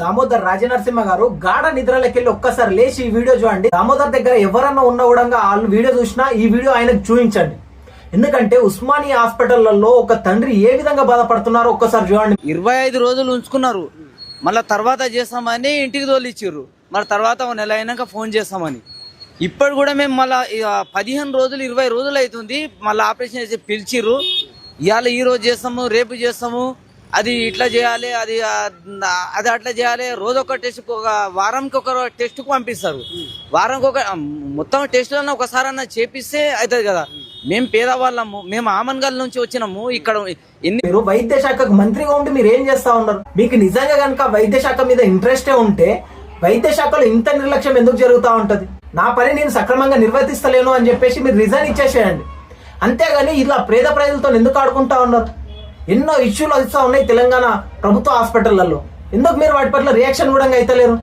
దామోదర్ రాజనరసింహ గారు గాఢ నిద్రలకెళ్ళి ఒక్కసారి లేచి ఈ వీడియో చూడండి. దామోదర్ దగ్గర ఎవరన్నా ఉన్నా కూడా వాళ్ళు వీడియో చూసినా ఈ వీడియో ఆయనకు చూపించండి. ఎందుకంటే ఉస్మానియా హాస్పిటల్లో ఒక తండ్రి ఏ విధంగా బాధపడుతున్నారో ఒక్కసారి చూడండి. 25 రోజులు ఉంచుకున్నారు, మళ్ళీ తర్వాత చేస్తామని ఇంటికి తోలిచ్చిర్రు, మరి తర్వాత ఒక నెల అయినాక ఫోన్ చేస్తామని. ఇప్పుడు కూడా మేము మళ్ళీ 15 రోజులు 20 రోజులు అవుతుంది, మళ్ళీ ఆపరేషన్ చేసి పిలిచిర్రు. ఇవాళ ఈ రోజు చేస్తాము, రేపు చేస్తాము, అది ఇట్లా చేయాలి, అది అట్లా చేయాలి. రోజు ఒక టెస్ట్, ఒక వారానికి ఒక టెస్ట్కు పంపిస్తారు. వారానికి ఒక మొత్తం టెస్టులన్నా ఒకసారి అన్నా చేపిస్తే అవుతుంది కదా. మేము పేదవాళ్ళము, మేము ఆమన్గల్ నుంచి వచ్చినాము. ఇక్కడ మీరు వైద్య శాఖకు మంత్రిగా ఉండి మీరు ఏం చేస్తా ఉన్నారు? మీకు నిజంగా కనుక వైద్య శాఖ మీద ఇంట్రెస్టే ఉంటే వైద్య శాఖలో ఇంత నిర్లక్ష్యం ఎందుకు జరుగుతూ ఉంటది? నా పని నేను సక్రమంగా నిర్వర్తిస్తలేను అని చెప్పేసి మీరు రిజైన్ ఇచ్చేసేయండి. అంతేగాని ఇలా పేద ప్రజలతో ఎందుకు ఆడుకుంటా ఉన్నారు? ఎన్నో ఇష్యూలు వస్తూ ఉన్నాయి తెలంగాణ ప్రభుత్వ హాస్పిటళ్లలో. ఎందుకు మీరు వాటి పట్ల రియాక్షన్ కూడా అయితలేరు?